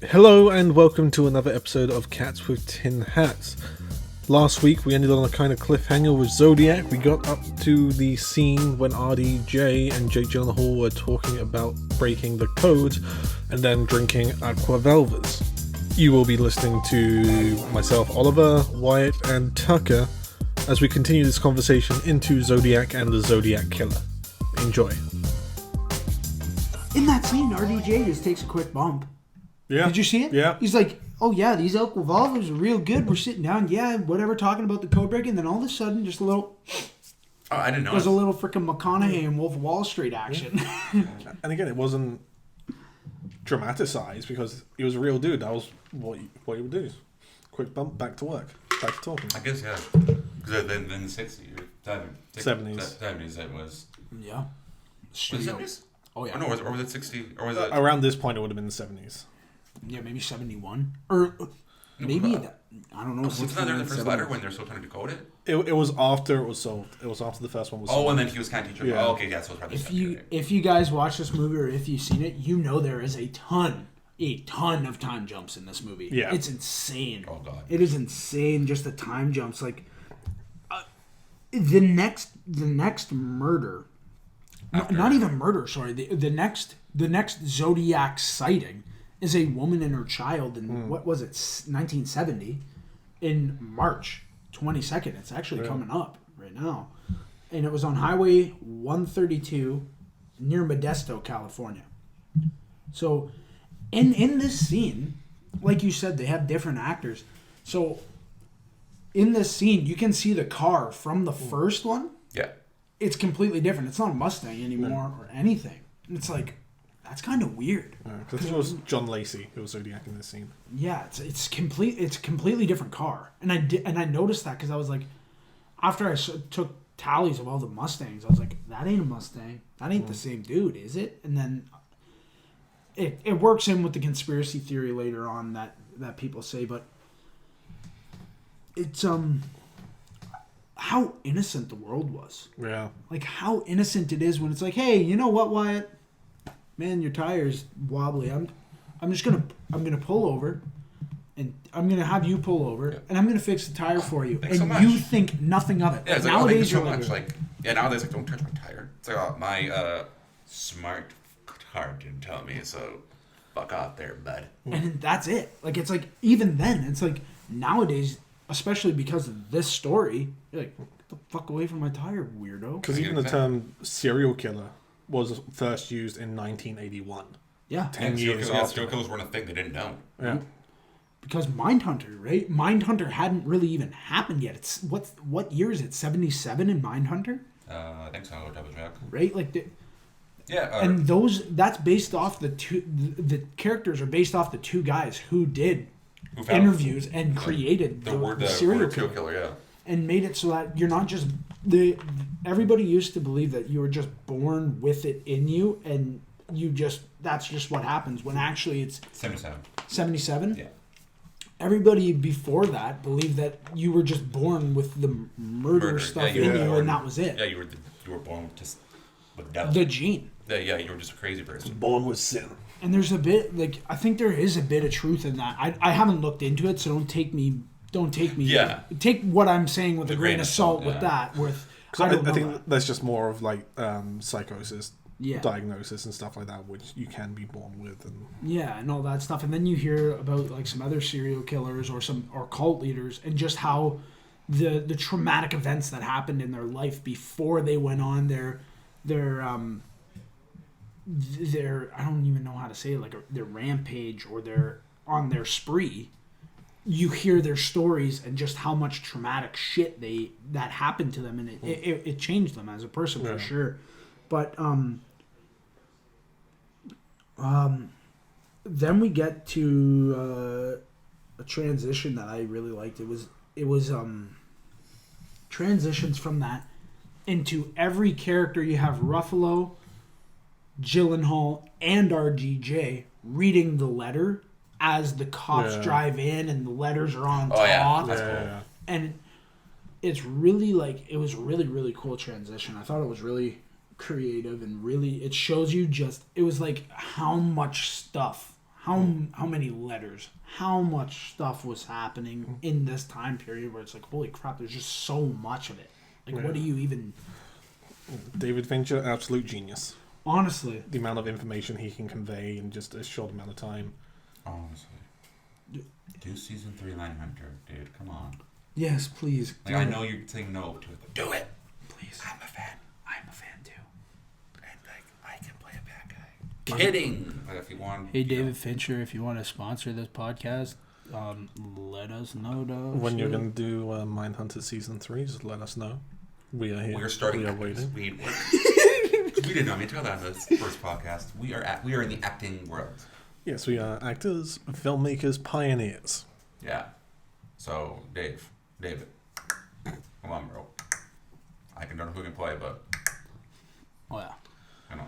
Hello and welcome to another episode of Cats with Tin Hats. Last week we ended on a kind of cliffhanger with Zodiac. We got up to the scene when RDJ and Jake Gyllenhaal were talking about breaking the code and then drinking Aqua Velvas. You will be listening to myself, Oliver, Wyatt and Tucker as we continue this conversation into Zodiac and the Zodiac Killer. Enjoy. In that scene, RDJ just takes a quick bump. Yeah. Did you see it? Yeah. He's like, oh yeah, these Aqua Velvas are real good. We're sitting down, yeah, whatever, talking about the code breaking. And then all of a sudden, just a little... Oh, I didn't know. There's a little freaking McConaughey and Wolf of Wall Street action. And again, it wasn't dramatized because he was a real dude. That was what he would do. Quick bump, back to work, back to talking. I guess, yeah. Because then the 60s or 70s. 70s it was. Yeah. Was it 70s? Oh yeah. Or no, or was it 60? Or was it... Around this point, it would have been the 70s. Yeah, maybe 71. Or maybe, I don't know. Wasn't that there the first letter when they're still trying to decode it? It was after it was sold. It was after the first one was sold. Oh, and then he was kind of teaching. Yeah. Oh, okay, yeah, so it's probably If you guys watch this movie or if you've seen it, you know there is a ton of time jumps in this movie. Yeah. It's insane. Oh, God. It is insane, just the time jumps. Like, the next murder... Not even murder, sorry. The next Zodiac sighting is a woman and her child in, what was it, 1970, in March 22nd. It's actually coming up right now. And it was on Highway 132 near Modesto, California. So, in this scene, like you said, they have different actors. So, in this scene, you can see the car from the first one. Yeah. It's completely different. It's not a Mustang anymore or anything. It's like, that's kind of weird. Because I think it was John Lacey who was Zodiac in this scene. Yeah, it's a completely different car, and I noticed that because I was like, after I took tallies of all the Mustangs, I was like, that ain't a Mustang. That ain't the same dude, is it? And then it works in with the conspiracy theory later on that people say, but it's how innocent the world was. Yeah. Like, how innocent it is when it's like, hey, you know what, Wyatt? Man, your tire's wobbly. I'm gonna pull over, and I'm gonna have you pull over, and I'm gonna fix the tire for you, and so you think nothing of it. Yeah, it's like, like, nowadays, so you're much. Like, yeah, nowadays, like, don't touch my tire. It's like, oh, my smart car didn't tell me, so fuck off there, bud. and that's it. Like, it's like, even then, it's like, nowadays, especially because of this story, you're like, get the fuck away from my tire, weirdo. Because even the term serial killer was first used in 1981. Yeah. 10 years after. Serial killers weren't a thing. They didn't know. Yeah. Because Mindhunter, right? Mindhunter hadn't really even happened yet. It's what year is it? 77 in Mindhunter? I think so. Double check. Right? Like Yeah. and that's based off the characters are based off the two guys who did interviews and created the serial killer. Yeah. And made it so that you're not just everybody used to believe that you were just born with it in you, and that's just what happens, when actually it's 77. 77. Yeah. Everybody before that believed that you were just born with the murder stuff in you, and that was it. Yeah, you were born just with devil. The gene. Yeah, you were just a crazy person. Born with sin. And there's a bit, like, I think there is a bit of truth in that. I haven't looked into it, so don't take me. Yeah. Take what I'm saying with a grain of salt yeah. with that. I think that's just more of like psychosis, Yeah. diagnosis and stuff like that, which you can be born with. And all that stuff. And then you hear about like some other serial killers or cult leaders, and just how the traumatic events that happened in their life before they went on their I don't even know how to say it, like their rampage or on their spree. You hear their stories and just how much traumatic shit that happened to them, and it changed them as a person for sure. But then we get to a transition that I really liked. It was transitions from that into every character. You have Ruffalo, Gyllenhaal, and RDJ reading the letter as the cops drive in and the letters are on top. Yeah. That's cool. And it's really like, it was really, really cool transition. I thought it was really creative and really, it shows you just, it was like how much stuff how many letters, how much stuff was happening in this time period where it's like, holy crap, there's just so much of it. Like, what do you even... David Fincher, absolute genius. Honestly. The amount of information he can convey in just a short amount of time. Honestly. Do season 3 Mindhunter, dude. Come on. Yes, please. Like, I know you're saying no to it, but do it. Please. I'm a fan. Too. And, like, I can play a bad guy. Kidding. Like, if you want... Hey, David Fincher, if you want to sponsor this podcast, let us know. When you're going to do Mindhunter Season 3, just let us know. We are here. We're starting. We are waiting. We didn't know me until that in this first podcast. We are in the acting world. Yes, we are actors, filmmakers, pioneers. Yeah. So, David, come on, bro. I don't know who can play, but... Oh, yeah. I know.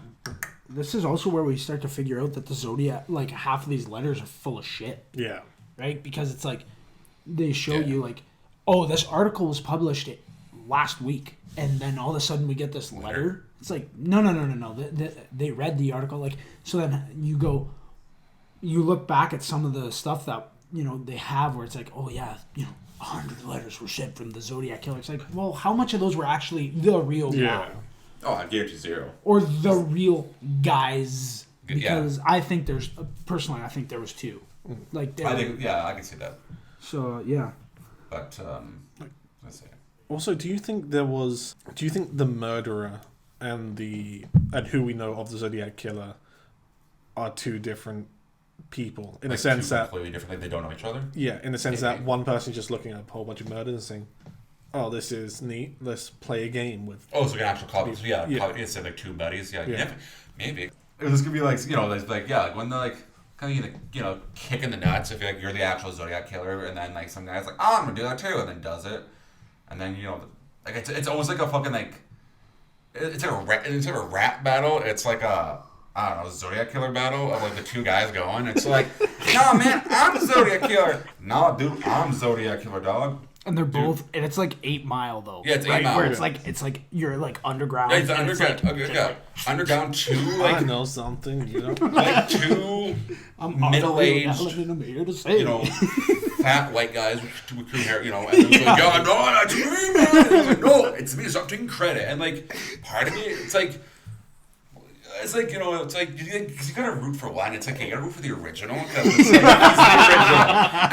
This is also where we start to figure out that the Zodiac, like, half of these letters are full of shit. Yeah. Right? Because it's like, they show you, like, oh, this article was published last week, and then all of a sudden we get this letter. It's like, no. They read the article. Like, so then you look back at some of the stuff that, they have where it's like, oh, yeah, 100 letters were sent from the Zodiac Killer. It's like, well, how much of those were actually the real guy? Oh, I guarantee 0. Or the real guys. Because I think personally, I think there was 2. Like, I can see that. So, yeah. But, let's see. Also, do you think the murderer and who we know of the Zodiac Killer are 2 different people in a sense that completely different, like they don't know each other? Yeah, in the sense that one person's just looking at a whole bunch of murders and saying, "Oh, this is neat. Let's play a game with." Oh, so we can actually call it, instead of like 2 buddies. Yeah, maybe. This could be like, like when they're like kind of kick in the nuts if you're the actual Zodiac Killer, and then like some guy's like, "Oh, I'm gonna do that too," and then does it, and then like it's almost like a fucking like it's like a rap battle. It's like a I don't know, Zodiac Killer battle of like the 2 guys going. It's like, no man, I'm the Zodiac Killer. No, dude, I'm Zodiac Killer, dog. And they're both, and it's like 8 Mile though. Yeah, it's 8 Mile. Where it's like you're like underground. Yeah, it's underground. Underground 2 like I know something, like 2 middle-aged, fat white guys with cream hair, and they're like, yo, no, it's me, man. And like, no, it's me. Stop taking credit. And like, part of me, it's like, it's like you gotta root for one. It's like, hey, you gotta root for the original because it's like, he's the original.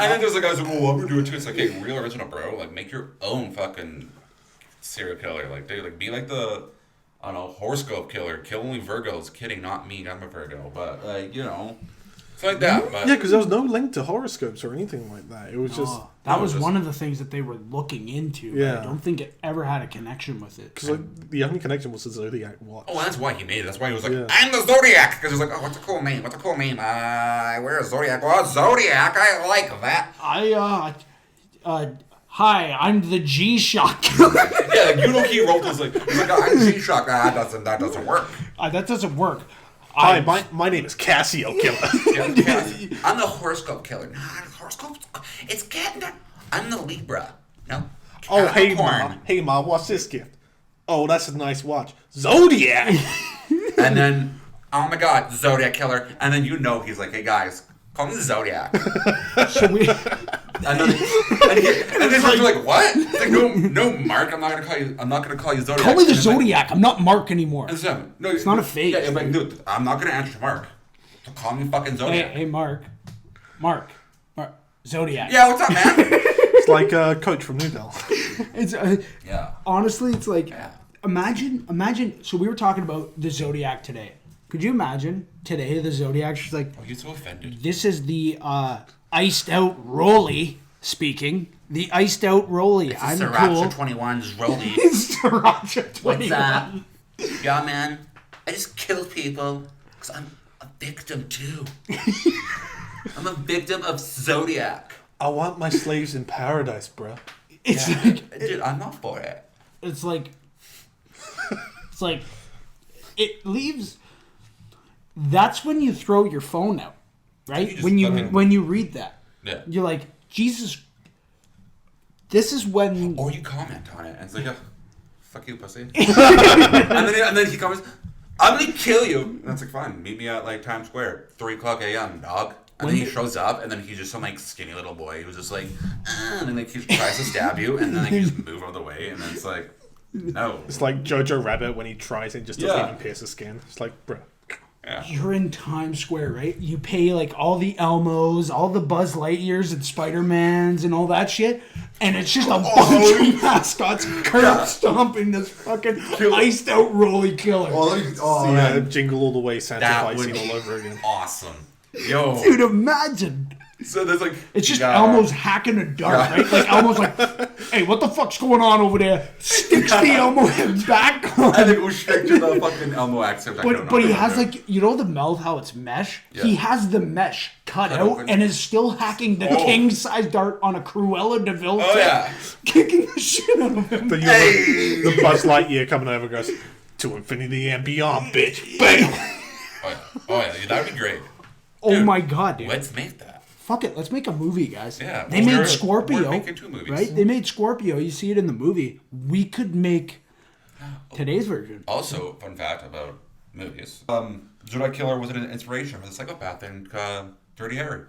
And then there's the guys who go, well, I'm gonna do it too. It's like, hey, real original, bro. Like, make your own fucking serial killer. Like, dude, like, be like the, I don't know, horoscope killer. Kill only Virgos. Kidding, not me. I'm a Virgo. But like, it's like that. But yeah, because there was no link to horoscopes or anything like that. It was just that was one of the things that they were looking into. Yeah, I don't think it ever had a connection with it. Because like, the only connection was the Zodiac watch. Oh, that's why he made it. That's why he was like, I'm the Zodiac. Because he was like, oh, what's a cool name? I wear a Zodiac. Well, Zodiac, I like that. Hi, I'm the G-Shock Killer. Yeah, he wrote this like, he's like, I'm G-Shock. That doesn't work. That doesn't work. Hi, my name is Cassio Killer. I'm the horoscope killer. Nah, horoscope. It's getting there. I'm the Libra. No. Oh, hey ma, what's this gift? Oh, that's a nice watch. Zodiac. And then, oh my God, Zodiac Killer. And then he's like, hey guys, call me the Zodiac. Should we? And then you're like, what? It's like, no, Mark, I'm not gonna call you Zodiac. Call me the Zodiac. I'm not Mark anymore. No, it's not a fake. Yeah, like, dude, I'm not gonna answer Mark. So call me fucking Zodiac. Hey, Mark, Zodiac. Yeah, what's up, man? It's like a coach from Newdale. It's honestly, it's like imagine. So we were talking about the Zodiac today. Could you imagine today the Zodiac? She's like, oh, you're so offended. This is the iced out Rolly speaking. The iced out Rolly. It's I'm Sriracha cool. 21's Rolly. It's Sriracha 21. What's that? Yeah, man. I just kill people because I'm a victim too. I'm a victim of Zodiac. I want my slaves in paradise, bro. It's like, dude, I'm not for it. It's like it leaves. That's when you throw your phone out, right? When you read that, you're like, Jesus. This is when. Or you comment on it and it's like, oh, fuck you, pussy. and then he comments, I'm gonna kill you. And it's like, fine, meet me at like Times Square, 3:00 a.m., dog. And then he shows up, and then he's just some like skinny little boy who's just like, and then like he tries to stab you, and then like, you just move out of the way, and then it's like, no. It's like Jojo Rabbit when he tries and just doesn't even pierce his skin. It's like, bro. Yeah. You're in Times Square, right? You pay like all the Elmos, all the Buzz Lightyears and Spider-Mans and all that shit, and it's just a bunch of mascots curb stomping this fucking iced out Rolly Killer. Jingle All the Way Santa That fight would scene be all over again. awesome. Yo. Dude, imagine. So there's like... It's just Elmo's hacking a dart, right? Like Elmo's like, hey, what the fuck's going on over there? Sticks the Elmo head back on. And it goes straight to the fucking Elmo accent. But he has like, you know the mouth, how it's mesh? Yeah. He has the mesh cut out open. and is still hacking the king-size dart on a Cruella de Vil kicking the shit out of him. But the Buzz Lightyear coming over goes, to infinity and beyond, bitch. Bam! Oh yeah, that would be great. Oh Dude, my god, dude. Let's make that. Fuck it, let's make a movie, guys. Yeah. They made Scorpio. We're making 2 movies. Right? They made Scorpio. You see it in the movie. We could make today's version. Also, fun fact about movies. Zodiac Killer was an inspiration for the psychopath in Dirty Harry.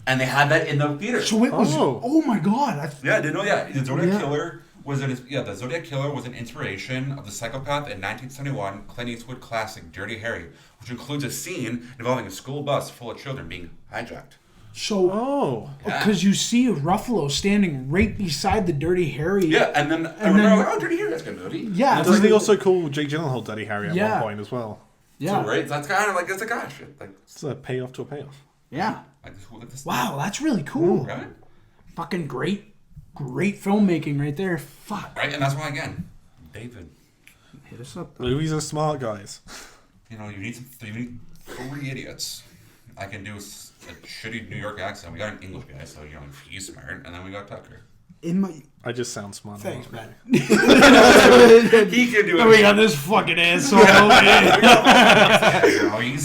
And they had that in the theater. So it was, oh my god. Yeah, I didn't know that. The Zodiac Killer was the Zodiac Killer was an inspiration of the psychopath in 1971 Clint Eastwood classic Dirty Harry, which includes a scene involving a school bus full of children being hijacked. So, because you see Ruffalo standing right beside the Dirty Harry. Yeah, and then I remember, like, Dirty Harry, that's a good movie. Yeah. Doesn't he also call Jake Gyllenhaal Dirty Harry at one point as well? Yeah. So, right? That's kind of like, it's a gosh. Like, it's a payoff to a payoff. Yeah. Like this Wow, that's really cool. Right? Fucking great filmmaking right there. Fuck. Right, and that's why, again, David. Hit us up. Movies are smart, guys. You need 3 idiots. I can do a shitty New York accent. We got an English guy, so he's smart, and then we got Tucker. I just sound smart. Thanks, man. He can do it. We got this fucking asshole.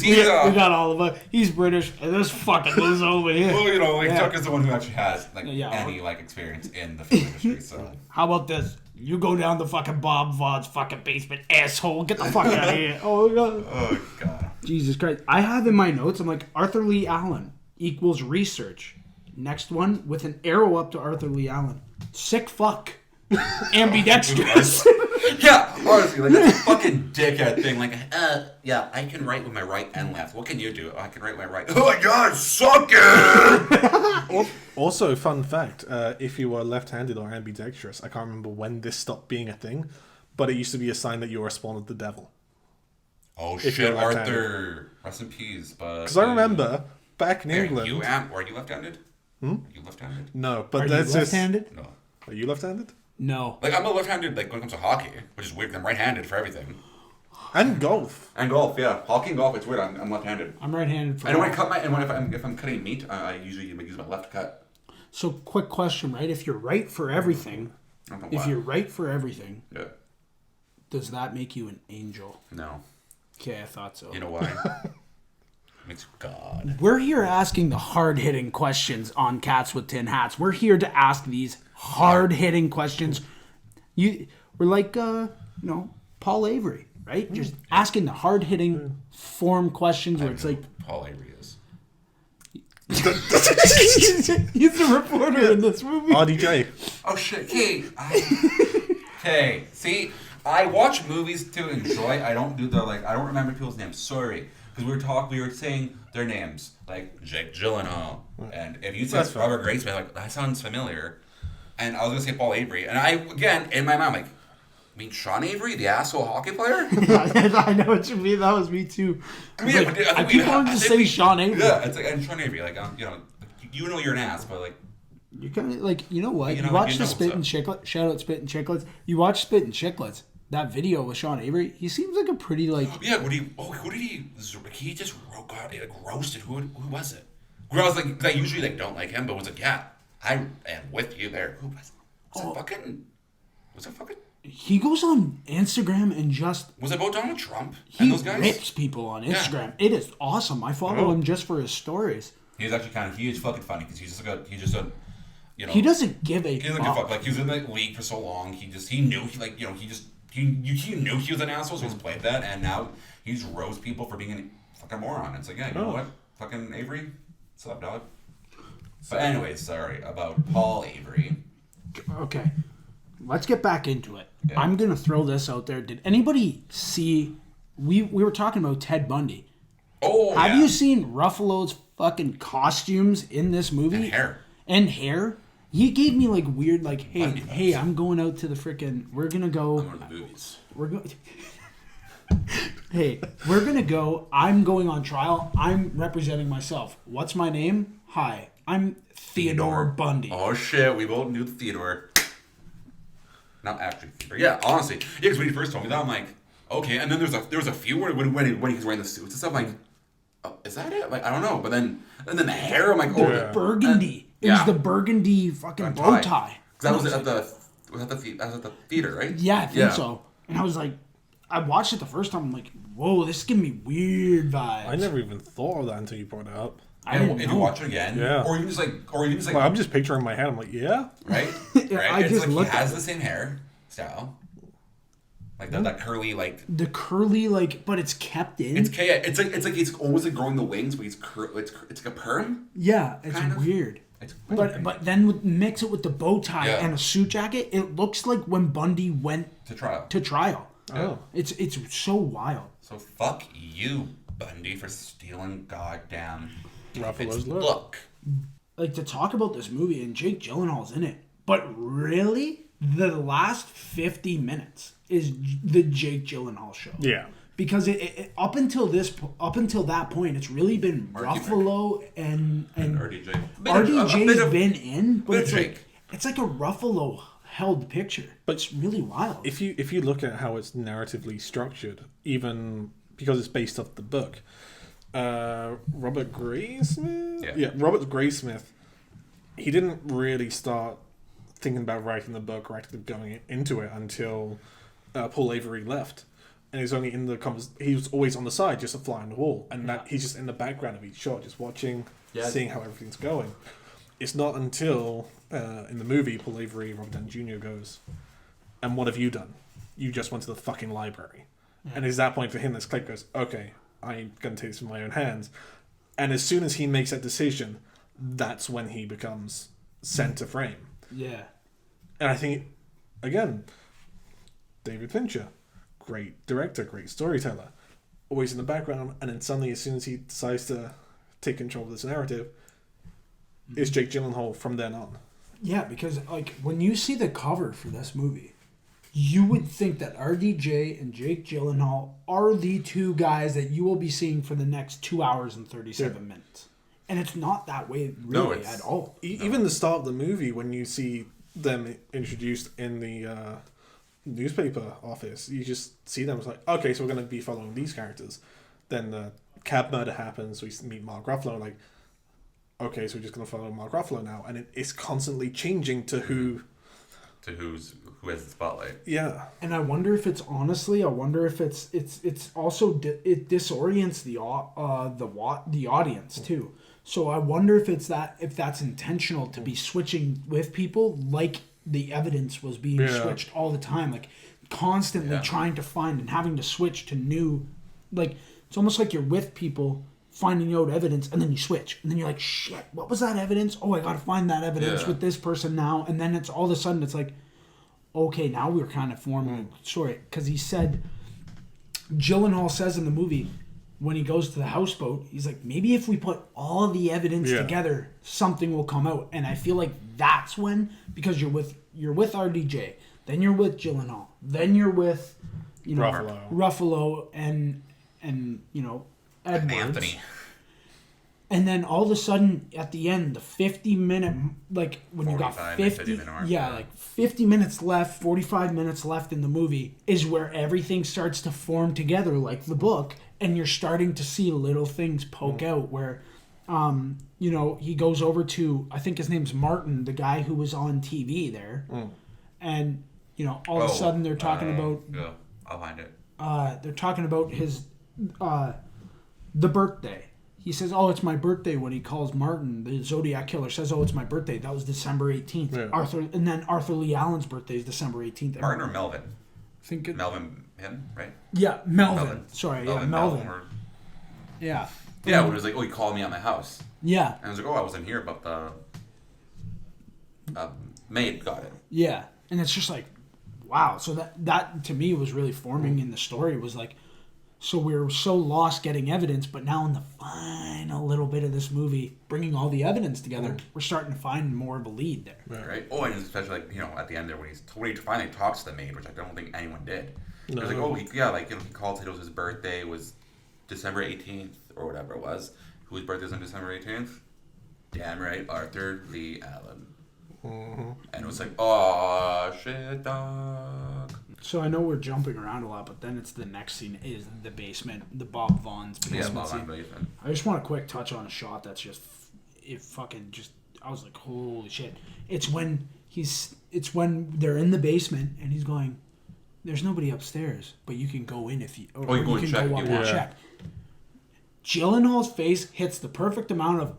We got all of us. He's British, and this fucking loser over here. Well, Tucker's the one who actually has any experience in the film industry. So how about this? You go down to fucking Bob Vaughn's fucking basement, asshole. Get the fuck out of here. Oh god. Jesus Christ. I have in my notes, I'm like, Arthur Lee Allen equals research. Next one with an arrow up to Arthur Lee Allen. Sick fuck. Ambidextrous. Yeah, honestly, that's a fucking dickhead thing. Like, yeah, I can write with my right and left. What can you do? I can write with my right. Oh my god, suck it! Also, fun fact, if you were left-handed or ambidextrous, I can't remember when this stopped being a thing, but it used to be a sign that you were a spawn of the devil. Oh shit, Arthur. Rest in peace. Because I remember, back in England... Are you left-handed? Hmm? Are you left-handed? No, but Are you left-handed? No. Are you left-handed? No. Like, I'm a left-handed, when it comes to hockey, which is weird. I'm right-handed for everything. And golf. And golf, yeah. Hockey and golf, it's weird. I'm left-handed. I'm right-handed for And when I cut if I'm cutting meat, I usually use my left cut. So, quick question, right? If you're right for everything, Yeah. does that make you an angel? No. Okay, I thought so. You know why? Makes God. We're here asking the hard-hitting questions on Cats with Tin Hats. We're here to ask these hard-hitting questions. We're like, Paul Avery, right? Just asking the hard-hitting form questions where it's like... Paul Avery is. He's the reporter in this movie. RDJ. Oh shit, Okay, see, I watch movies to enjoy. I don't do I don't remember people's names. Sorry. Because we were saying their names, like Jake Gyllenhaal. And if you said Robert Graysmith, that sounds familiar. And I was going to say Paul Avery. And I, again, in my mind, I mean, Sean Avery, the asshole hockey player? I know what you mean. That was me too. I keep wanting to say Sean Avery. Yeah, it's and Sean Avery, you know you're an ass, but you're kind of you know what? You watch the Spit and Chicklets. Shout out Spit and Chicklets. You watch Spit and Chicklets. That video with Sean Avery, he seems like a pretty Yeah, who did he just roasted? Who was it? Where I was I usually don't like him, but was yeah, I am with you there. Who was it? Was it fucking? He goes on Instagram and just... Was it about Donald Trump and those guys? He rips people on Instagram. Yeah. It is awesome. I follow him just for his stories. He's actually he is fucking funny because he's just a he doesn't give a he doesn't give a fuck. Like, he was in the league for so long. He knew he knew he was an asshole, so he's played that, and now he just roasts people for being a fucking moron. It's like, yeah, you know what? Fucking Avery, Slapdog. But anyways, sorry about Paul Avery. Okay, let's get back into it. Yeah. I'm gonna throw this out there. Did anybody see? We were talking about Ted Bundy. Oh, Have yeah. you seen Ruffalo's fucking costumes in this movie? And hair. He gave me like weird, like, hey, I'm going out to the frickin'. We're gonna go. I'm going to the movies. We're going. Hey, we're gonna go. I'm going on trial. I'm representing myself. What's my name? Hi, I'm Theodore Bundy. Oh shit, we both knew Theodore. Not actually Theodore. Yeah, honestly. Yeah, because when he first told me that, I'm like, okay. And then there was a few where when he was wearing the suits and stuff, I'm like, oh, is that it? Like, I don't know. But then the hair, I'm like, oh, The burgundy. It was the burgundy fucking bow tie. That was at the theater, right? Yeah, I think so. And I was like, I watched it the first time. I'm like, whoa, this is giving me weird vibes. I never even thought of that until you brought it up. And you watch it again, Yeah. or even just like, Well, I'm just picturing in my head. I'm like, yeah, right, Yeah, right. I It's just like looked he has at the same hair style, like that curly, like the curly, like, but it's kept in. it's like he's almost like growing the wings, but it's like a perm. Yeah, it's kind of. weird. It's But then mix it with the bow tie Yeah. and a suit jacket, it looks like when Bundy went to trial. to trial. Oh. It's so wild. So fuck you, Bundy, for stealing goddamn Ruffalo's look. look. Like, to talk about this movie, and Jake Gyllenhaal's in it, but really, the last 50 minutes is the Jake Gyllenhaal show. Yeah. Because it up until that point, it's really been Marky Ruffalo and RDJ. RDJ's been in, but bit it's of like Jake. it's like a Ruffalo held picture. But it's really wild. If you look at how it's narratively structured, even because it's based off the book, Robert Graysmith? Yeah, Robert Graysmith, he didn't really start thinking about writing the book or actually going into it until Paul Avery left. And he was only in he was always on the side, just a fly on the wall. And that he's just in the background of each shot, just watching, seeing how everything's going. It's not until in the movie Paul Avery, Robert Downey Jr. goes, and what have you done? You just went to the fucking library. Yeah. And it's that point for him, this click goes, okay, I'm going to take this in my own hands. And as soon as he makes that decision, that's when he becomes center frame. Yeah. And I think, again, David Fincher, great director, great storyteller, always in the background, and then suddenly, as soon as he decides to take control of this narrative, it's Jake Gyllenhaal from then on. Yeah, because like when you see the cover for this movie, you would think that RDJ and Jake Gyllenhaal are the two guys that you will be seeing for the next 2 hours and 37 minutes. And it's not that way really at all. Even the start of the movie, when you see them introduced in the newspaper office, you just see them. It's like, okay, so we're going to be following these characters. Then the cab murder happens. We meet Mark Ruffalo. Like, okay, so we're just going to follow Mark Ruffalo now, and it's constantly changing to who who has the spotlight. Yeah. And I wonder if it's honestly, it's also it disorients the audience too. So I wonder if that's intentional to be switching with people, like the evidence was being switched all the time, like constantly trying to find and having to switch to new, like it's almost like you're with people finding out evidence and then you switch and then you're like, shit, what was that evidence? Oh, I gotta find that evidence with this person now. And then it's all of a sudden it's like, okay, now we're kind of forming a story. Because Gyllenhaal says in the movie, when he goes to the houseboat, he's like, maybe if we put all the evidence together, something will come out. And I feel like that's when, because you're with RDJ, then you're with Gyllenhaal, then you're with, Ruffalo and Edwards. Anthony. And then all of a sudden, at the end, the 50-minute, like when you got 50 minutes left, 45 minutes left in the movie, is where everything starts to form together like the book, and you're starting to see little things poke out where, he goes over to, I think his name's Martin, the guy who was on TV there, and all of a sudden they're talking about. Yeah, I'll find it. They're talking about his, the birthday. He says, oh, it's my birthday when he calls Martin. The Zodiac Killer says, oh, it's my birthday. That was December 18th. Yeah. Arthur Lee Allen's birthday is December 18th. Martin or Melvin? Melvin, him, right? Yeah, Melvin. Sorry, Melvin. Or... Yeah. Yeah, when it was like, oh, he called me at my house. Yeah. And I was like, oh, I wasn't here, but the maid got it. Yeah. And it's just like, wow. So that to me was really forming in the story. Was like, so we're so lost getting evidence, but now in the final little bit of this movie, bringing all the evidence together, we're starting to find more of a lead there. Right? Oh, and especially, like, at the end there when he finally talks to the maid, which I don't think anyone did. No. It was like, oh, he called, said it was his birthday, was December 18th, or whatever it was. Whose birthday is on December 18th? Damn right, Arthur Lee Allen. Mm-hmm. And it was like, oh, shit, dog. So I know we're jumping around a lot, but then it's the next scene is the basement, the Bob Vaughn's basement scene. Basement. I just want a quick touch on a shot that's just, I was like, holy shit. It's when they're in the basement and he's going, there's nobody upstairs, but you can go in if you, or you can go up and check. Gyllenhaal's face hits the perfect amount of,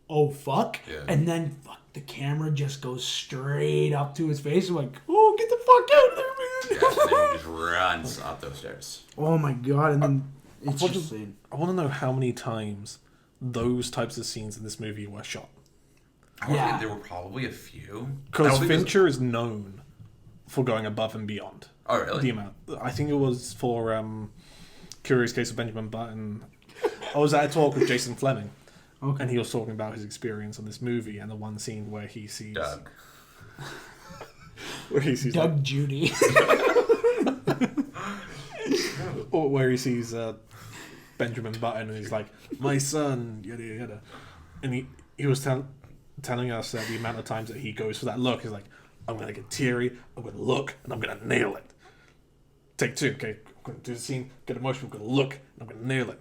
oh fuck, and then the camera just goes straight up to his face. I'm like, oh, get the fuck out of there, man. Yeah, and then he just runs up those stairs. Oh my god, and then it's just I want to know how many times those types of scenes in this movie were shot. I think there were probably a few. Because Fincher is known for going above and beyond. Oh, really? The amount. I think it was for Curious Case of Benjamin Button. I was at a talk with Jason Fleming. Okay. And he was talking about his experience on this movie and the one scene where he sees Doug. Where he sees Doug Judy. Or where he sees Benjamin Button and he's like, my son, yada yada. And he was telling us that the amount of times that he goes for that look is like, I'm gonna get teary, I'm gonna look, and I'm gonna nail it. Take two, okay, I'm gonna do the scene, get emotional, I'm gonna look, and I'm gonna nail it.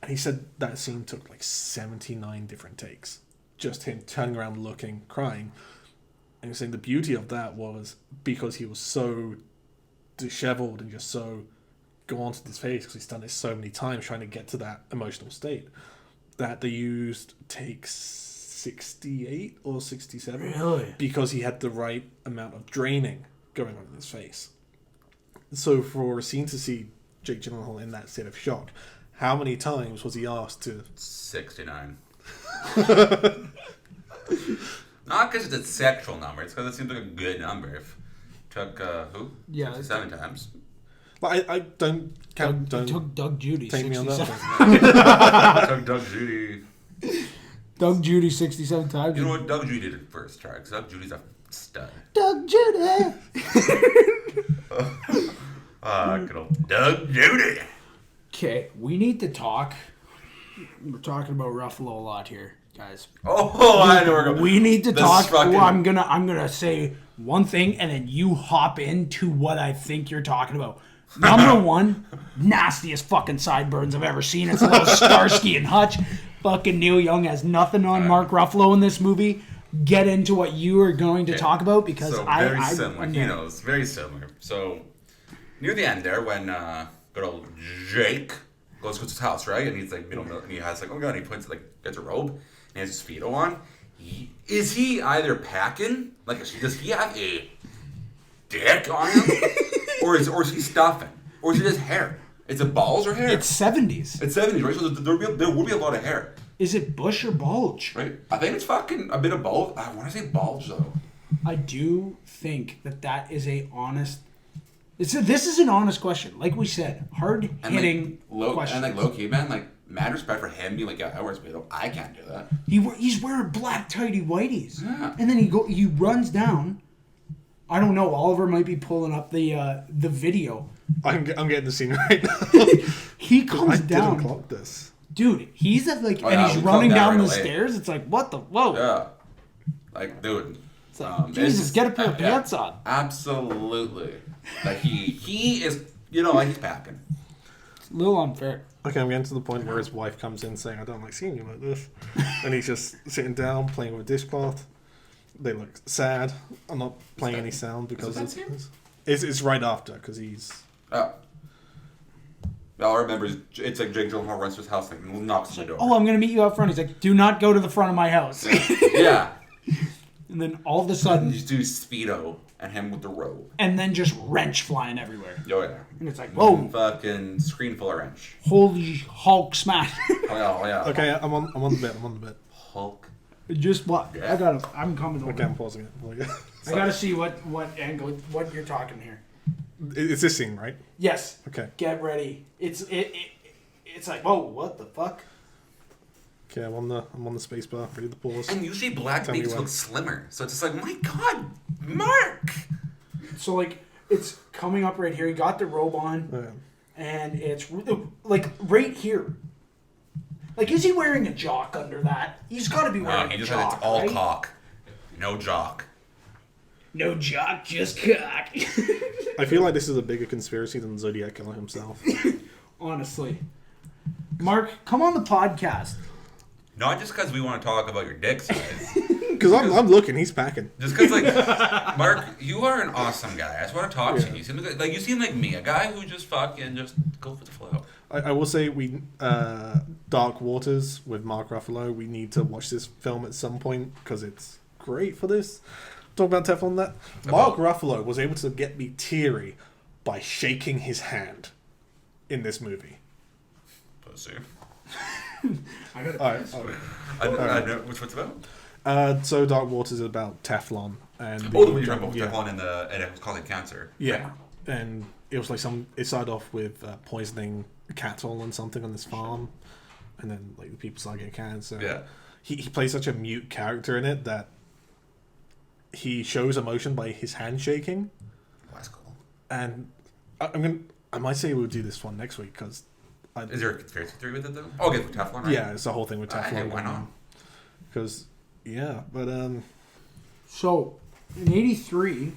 And he said that scene took like 79 different takes. Just him turning around, looking, crying. And he was saying the beauty of that was because he was so disheveled and just so gaunt to his face, because he's done it so many times trying to get to that emotional state, that they used takes 68 or 67. Really? Because he had the right amount of draining going on in his face. So for a scene to see Jake Gyllenhaal in that state of shock, how many times was he asked to... 69. Not because it's a sexual number. It's because it seems like a good number. If took, who? Yeah. 7 times. But I don't... It took Doug Judy. Take me on that one. Took Doug Judy. Doug Judy 67 times. You know what? Doug Judy did it first try, because Doug Judy's a stud. Doug Judy! Good old Doug Judy. Okay, we need to talk. We're talking about Ruffalo a lot here, guys. Oh, I know we're going. We need to talk. Fucking... I'm gonna say one thing, and then you hop into what I think you're talking about. Number one, nastiest fucking sideburns I've ever seen. It's a little Starsky and Hutch. Fucking Neil Young has nothing on Mark Ruffalo in this movie. Get into what you are going to talk about, because very similar. He knows, very similar. So near the end there, when good old Jake goes to his house, right, and he's like, and he has like, oh god, and he puts gets a robe and he has his Speedo on. Is he either packing, like, does he have a dick on him, or is he stuffing, or is it his hair? Is it balls or hair? It's 70s. It's 70s, right? So there will be a lot of hair. Is it bush or bulge? Right. I think it's fucking a bit of both. I want to say bulge though. I do think that is a honest. This is an honest question. Like we said, hard hitting question. And low key, man, like, mad respect for him being like, yeah, I wear Speedo. I can't do that. He's wearing black tighty whities. Yeah. And then he runs down. I don't know. Oliver might be pulling up the video. I'm getting the scene right now. He comes down. I didn't clock this. Dude, he's at he's running down the stairs. It's like, what the? Whoa. Yeah. Like, dude. It's like, Jesus, get a pair of pants on. Absolutely. Like, he is, like, he's packing. It's a little unfair. Okay, I'm getting to the point where his wife comes in saying, I don't like seeing you like this. And he's just sitting down, playing with a dishcloth. They look sad. I'm not playing any sound because it's right after, because he's... Oh. All I remember is it's like Jake Gyllenhaal runs to his house and knocks on the door. Oh, I'm going to meet you out front. He's like, do not go to the front of my house. Yeah. And then all of a sudden... These dudes Speedo and him with the robe. And then just wrench flying everywhere. Oh yeah. And it's like, whoa. Fucking screen full of wrench. Holy Hulk smash. Oh yeah. Okay, I'm on the bit. Hulk. Just what? Yeah. I'm coming over. Okay, I'm pausing it. I gotta see what angle, what you're talking here. It's this scene, right? Yes. Okay. Get ready. It's like, whoa, what the fuck? Okay, I'm on the space bar, ready to pause. And usually black Tell me makes when. look slimmer, so it's just like, my God, Mark. So like, it's coming up right here. He got the robe on, and it's like right here. Like, is he wearing a jock under that? He's got to be wearing He a just jock, said it's all right? cock, no jock. No jock, just cock. I feel like this is a bigger conspiracy than Zodiac Killer himself. Honestly. Mark, come on the podcast. Not just because we want to talk about your dick size. Because I'm looking, he's packing. Just because, like, Mark, you are an awesome guy. I just want to talk to you. You seem like me, a guy who just fucking just go for the flow. I will say Dark Waters with Mark Ruffalo, we need to watch this film at some point because it's great for this. Talk about Teflon that. Mark Ruffalo was able to get me teary by shaking his hand in this movie. Pussy. I gotta I know what's about. So Dark Waters is about Teflon and The movie you're talking about Teflon and it was called cancer. Yeah, and it was like it started off with poisoning cattle and something on this farm, and then like the people started getting cancer. Yeah, he plays such a mute character in it that he shows emotion by his hand shaking. That's cool. And I might say we'll do this one next week because. Is there a conspiracy theory with it though? Oh, okay, with Teflon, right? Yeah, it's the whole thing with Teflon. Yeah, why not? Because but So in '83,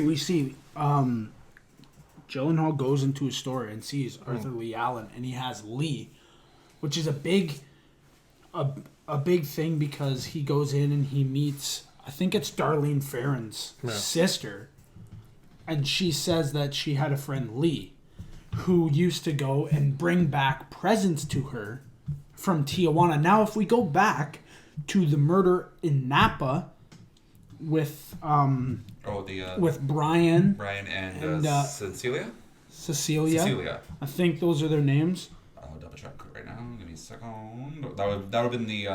we see Gyllenhaal goes into a store and sees Arthur Lee Allen, and he has Lee, which is a big thing because he goes in and he meets, I think it's Darlene Ferrin's sister, and she says that she had a friend Lee who used to go and bring back presents to her from Tijuana. Now, if we go back to the murder in Napa with with Brian and Cecilia. I think those are their names. I'll double check right now. Give me a second. That would have been the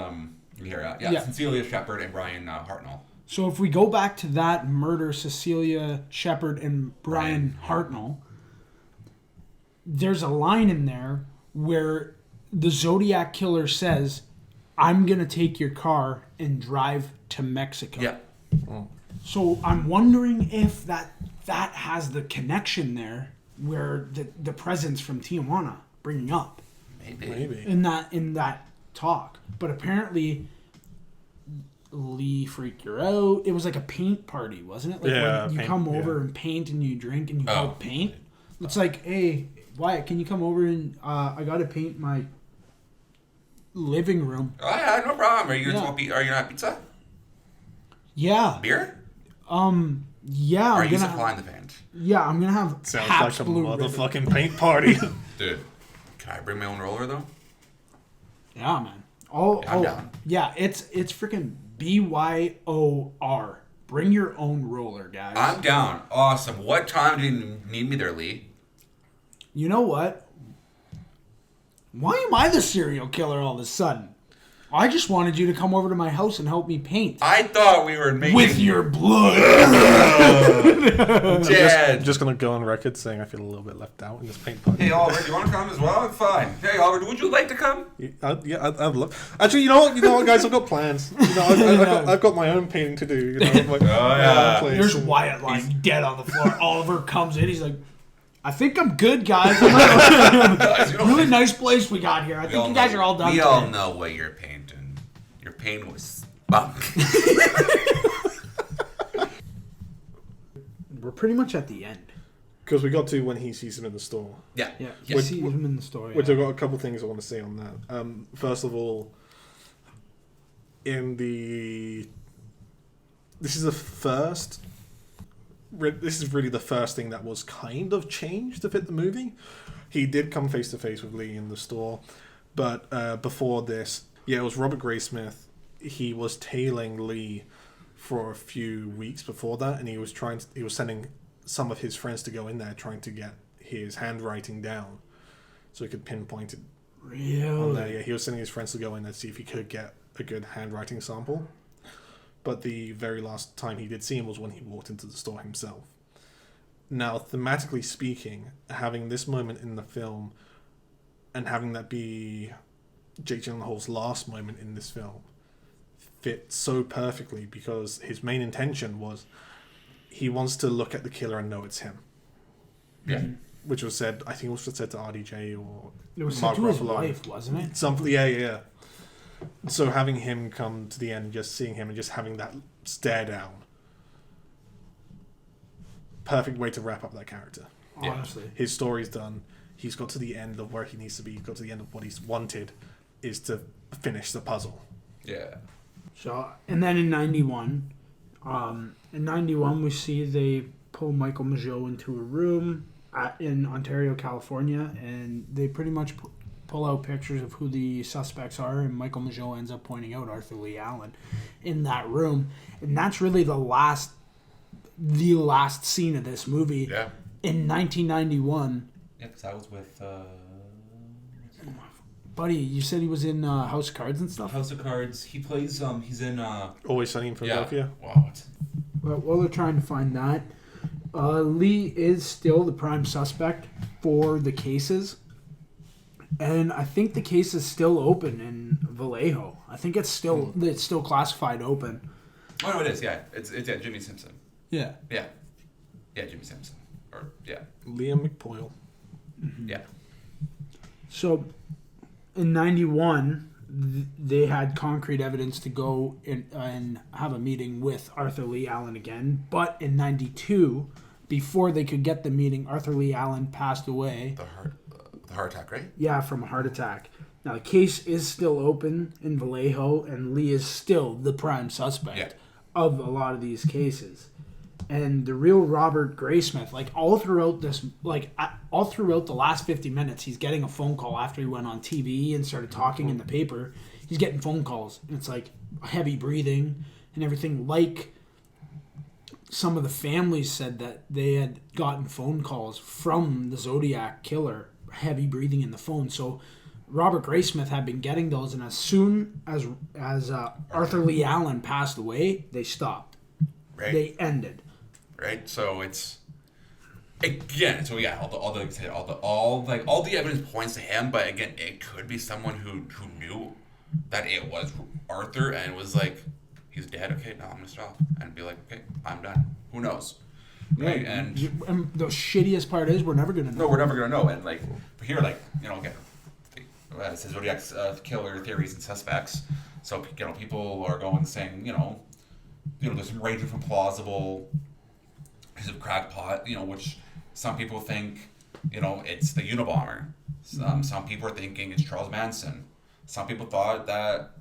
Cecilia Shepard and Brian Hartnell. So if we go back to that murder, Cecilia Shepard and Brian Hartnell, there's a line in there where the Zodiac Killer says, "I'm going to take your car and drive to Mexico." Yeah. So I'm wondering if that has the connection there where the presence from Tijuana bringing up. Maybe. In that talk. But apparently Lee freaked her out. It was like a paint party, wasn't it? Like when you come over and paint and you drink and you help paint. It's like, hey, Wyatt, can you come over and I got to paint my living room. Oh yeah, no problem. Are you gonna have pizza? Yeah. Beer? Yeah. Are you supplying the paint? Yeah, I'm gonna have Sounds Pabst like a Blue motherfucking Ribbon. paint party. Dude, can I bring my own roller though? Yeah, man. I'm down. Yeah, it's freaking BYOR. Bring your own roller, guys. I'm down. Awesome. What time do you need me there, Lee? You know what? Why am I the serial killer all of a sudden? I just wanted you to come over to my house and help me paint. I thought we were making... With your blood. Dead. Just gonna go on record saying I feel a little bit left out in this paint party. Hey, Oliver, do you want to come as well? Fine. Hey, Oliver, would you like to come? I'd love. Actually, you know what, guys? I've got plans. I've got my own painting to do. I'm like, There's Wyatt lying dead on the floor. Oliver comes in. He's like, I think I'm good, guys. Really nice place we got here. I think you guys are all done. We all know what you're painting. Your paint was spunk. We're pretty much at the end. Because we got to when he sees him in the store. Yeah. He sees him in the store. Which I've got a couple things I want to say on that. First of all, this is the first. This is really the first thing that was kind of changed to fit the movie. He did come face to face with Lee in the store, but before this, it was Robert Graysmith. He was tailing Lee for a few weeks before that, and he was sending some of his friends to go in there trying to get his handwriting down so he could pinpoint it. Really? Yeah, he was sending his friends to go in there to see if he could get a good handwriting sample. But the very last time he did see him was when he walked into the store himself. Now, thematically speaking, having this moment in the film and having that be Jake Gyllenhaal's last moment in this film fit so perfectly, because his main intention was he wants to look at the killer and know it's him. Yeah. Which was said, I think it was said to RDJ or It was Mark said to his Ruffalo. wife, wasn't it? Something, yeah. So having him come to the end and just seeing him and just having that stare down, perfect way to wrap up that character. Honestly. His story's done. He's got to the end of where he needs to be. He's got to the end of what he's wanted, is to finish the puzzle. Yeah. So, and then in 91, we see they pull Michael Mageau into a room in Ontario, California, and they pretty much pull out pictures of who the suspects are, and Michael Mageau ends up pointing out Arthur Lee Allen in that room, and that's really the last scene of this movie. Yeah. In 1991. Yeah, because I was with... Buddy, you said he was in House of Cards and stuff? House of Cards. He plays... he's in... Always Sunny in Philadelphia. Yeah. Wow. Well, while they're trying to find that, Lee is still the prime suspect for the cases. And I think the case is still open in Vallejo. I think it's still classified open. Oh, no, it is, yeah. It's Jimmy Simpson. Yeah. Yeah. Yeah, Jimmy Simpson. Or, yeah. Liam McPoyle. Mm-hmm. Yeah. So, in 91, they had concrete evidence to go and have a meeting with Arthur Lee Allen again. But in 92, before they could get the meeting, Arthur Lee Allen passed away. The heart attack, right? Yeah, from a heart attack. Now, the case is still open in Vallejo, and Lee is still the prime suspect of a lot of these cases. And the real Robert Graysmith, all throughout the last 50 minutes, he's getting a phone call after he went on TV and started talking in the paper. He's getting phone calls, and it's heavy breathing and everything. Some of the families said that they had gotten phone calls from the Zodiac Killer, heavy breathing in the phone. So Robert Graysmith had been getting those, and as soon as Arthur Lee Allen passed away, they stopped. Right. They ended. Right, so it's again. So yeah, all the evidence points to him, but again, it could be someone who knew that it was Arthur and was like, he's dead. Okay, now I'm gonna stop and be like, okay, I'm done. Who knows? Right, and the shittiest part is we're never gonna know. No, we're never gonna know. And but here, again, it says Zodiac Killer theories and suspects. So people are going saying, there's ranging from plausible. Of crackpot, which some people think, it's the Unabomber. Some people are thinking it's Charles Manson. Some people thought that,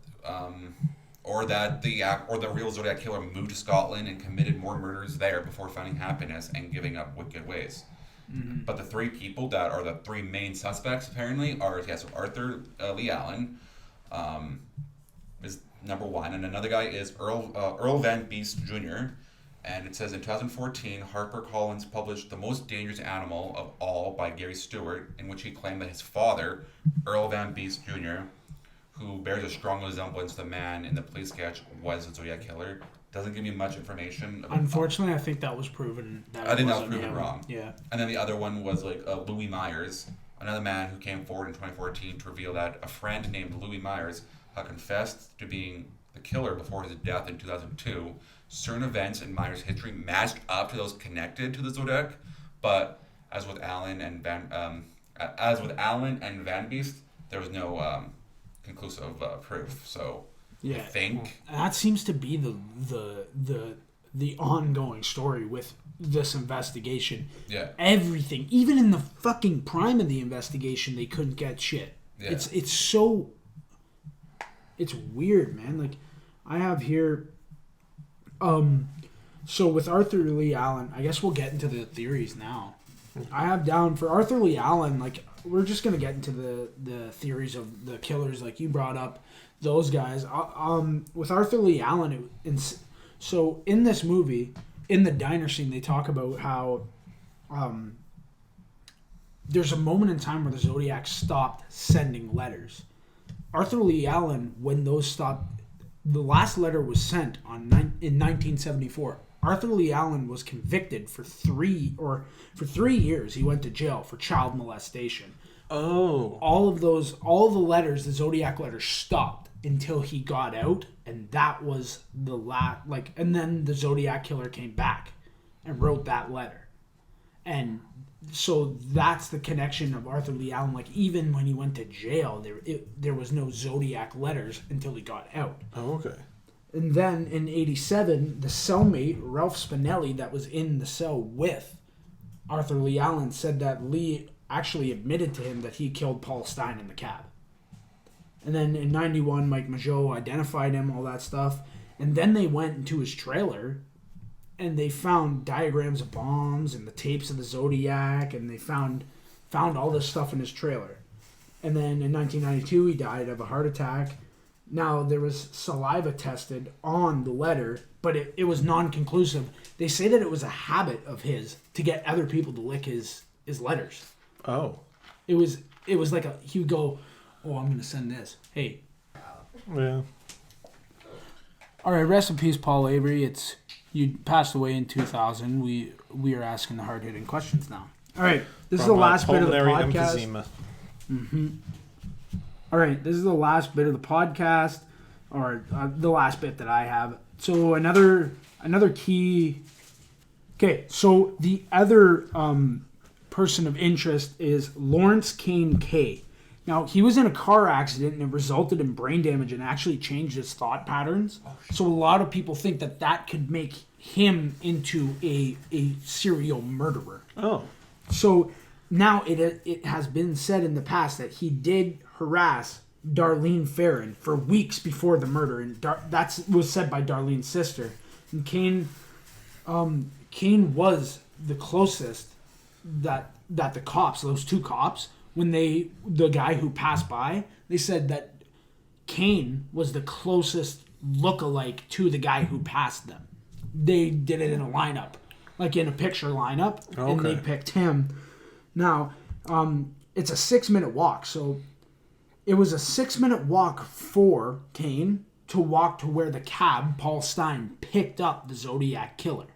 or the real Zodiac Killer moved to Scotland and committed more murders there before finding happiness and giving up wicked ways. Mm-hmm. But the three people that are the three main suspects apparently are Arthur Lee Allen, is number one, and another guy is Earl Van Beest Jr. And it says in 2014, HarperCollins published The Most Dangerous Animal of All by Gary Stewart, in which he claimed that his father, Earl Van Beest Jr., who bears a strong resemblance to the man in the police sketch, was the Zodiac Killer. Doesn't give me much information. Unfortunately, I think that was proven. I think that was proven wrong. Yeah. And then the other one was Louis Myers, another man who came forward in 2014 to reveal that a friend named Louis Myers had confessed to being the killer before his death in 2002. Certain events in Myers' history matched up to those connected to the Zodiac, but as with Allen and Van Beest, there was no conclusive proof. So I think that seems to be the ongoing story with this investigation. Yeah. Everything, even in the fucking prime of the investigation, they couldn't get shit. Yeah. It's weird, man. I have here. So with Arthur Lee Allen, I guess we'll get into the theories now. I have down for Arthur Lee Allen, we're just gonna get into the theories of the killers, like you brought up those guys. With Arthur Lee Allen, So in this movie, in the diner scene, they talk about how there's a moment in time where the Zodiac stopped sending letters. Arthur Lee Allen, when those stopped, the last letter was sent in 1974. Arthur Lee Allen was convicted for 3 years. He went to jail for child molestation. Oh. All the letters, the Zodiac letters, stopped until he got out, and that was the last. And then the Zodiac Killer came back and wrote that letter, and so that's the connection of Arthur Lee Allen. Like, even when he went to jail, there was no Zodiac letters until he got out. Oh, okay. And then in '87, the cellmate Ralph Spinelli, that was in the cell with Arthur Lee Allen, said that Lee actually admitted to him that he killed Paul Stein in the cab. And then in '91, Mike Mageau identified him, all that stuff. And then they went into his trailer, and they found diagrams of bombs and the tapes of the Zodiac, and they found all this stuff in his trailer. And then in 1992, he died of a heart attack. Now, there was saliva tested on the letter, but it was non-conclusive. They say that it was a habit of his to get other people to lick his letters. Oh. It was like he would go, oh, I'm going to send this. Hey. Yeah. All right, rest in peace, Paul Avery. You passed away in 2000. We are asking the hard-hitting questions now. All right, this is the last bit of the podcast. Emphysema. Mm-hmm. All right, this is the last bit of the podcast, or the last bit that I have. So another key. Okay, so the other person of interest is Lawrence Kane Kay. Now, he was in a car accident and it resulted in brain damage and actually changed his thought patterns. So a lot of people think that could make him into a serial murderer. Oh. So now it has been said in the past that he did harass Darlene Ferrin for weeks before the murder, and that was said by Darlene's sister. And Kane was the closest that the cops, those two cops, when the guy who passed by, they said that Kane was the closest lookalike to the guy who passed them. They did it in a lineup, like in a picture lineup, and they picked him. Now, it's a 6-minute walk, so it was a 6-minute walk for Kane to walk to where the cab, Paul Stein, picked up the Zodiac Killer.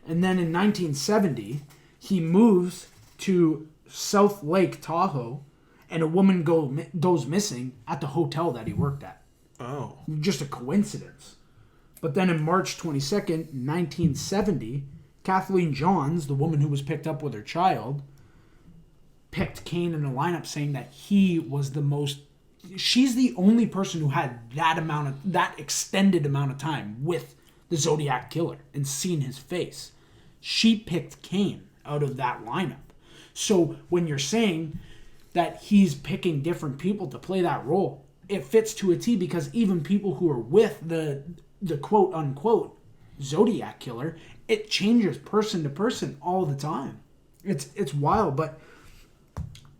And then in 1970, he moves to South Lake Tahoe, and a woman goes missing at the hotel that he worked at. Oh. Just a coincidence. But then in March 22nd, 1970, Kathleen Johns, the woman who was picked up with her child, picked Kane in a lineup, saying that he was the most... She's the only person who had that extended amount of time with the Zodiac Killer and seen his face. She picked Kane out of that lineup. So when you're saying that he's picking different people to play that role, it fits to a T, because even people who are with the quote-unquote Zodiac Killer, it changes person to person all the time. It's wild, but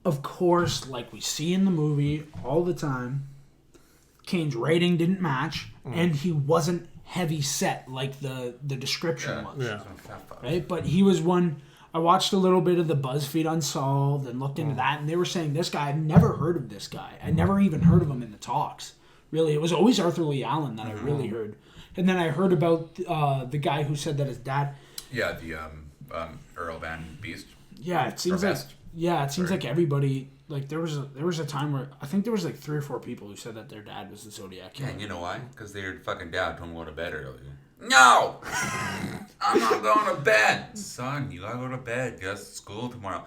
of course, like we see in the movie all the time, Kane's rating didn't match, and he wasn't heavy set like the description was. Yeah. Right? But he was one... I watched a little bit of the BuzzFeed Unsolved and looked into that, and they were saying this guy, I've never heard of this guy. I never even heard of him in the talks. Really, it was always Arthur Lee Allen that I really heard. And then I heard about the guy who said that his dad... Yeah, the Earl Van Beast. Yeah, it seems like everybody... Like, there was a time where I think there was like 3 or 4 people who said that their dad was the Zodiac Killer. Yeah, and you know why? Because their fucking dad told them to go to bed early. No! I'm not going to bed. Son, you gotta go to bed. You got school tomorrow.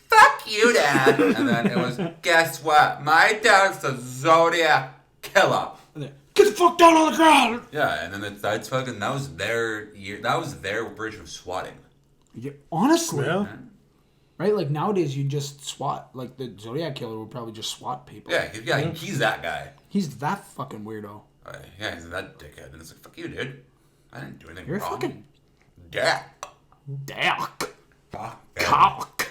Fuck you, Dad. And then it was, guess what? My dad's the Zodiac Killer. Get the fuck down on the ground! Yeah, and then that's fucking, that was their version of swatting. Yeah, honestly. Yeah. Right? Like, nowadays, you just SWAT. Like, the Zodiac Killer would probably just SWAT people. Yeah, he's that guy. He's that fucking weirdo. Yeah, he's that dickhead. And it's like, fuck you, dude. I didn't do anything You're wrong. fucking... Dak. Cock.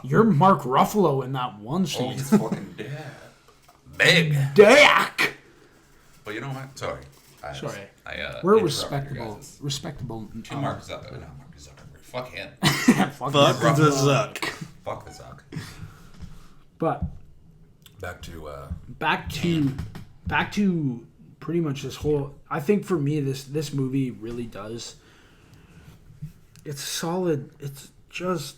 You're Mark Ruffalo in that one Oh, scene. he's fucking Dak. Big. Dak! But you know what? Sorry. Sorry. We're respectable. To Mark Zuckerberg. No, Mark Zuckerberg. Fuck him. Fuck the Zuck. Fuck the Zuck. But back to pretty much this whole. I think for me, this movie really does. It's solid. It's just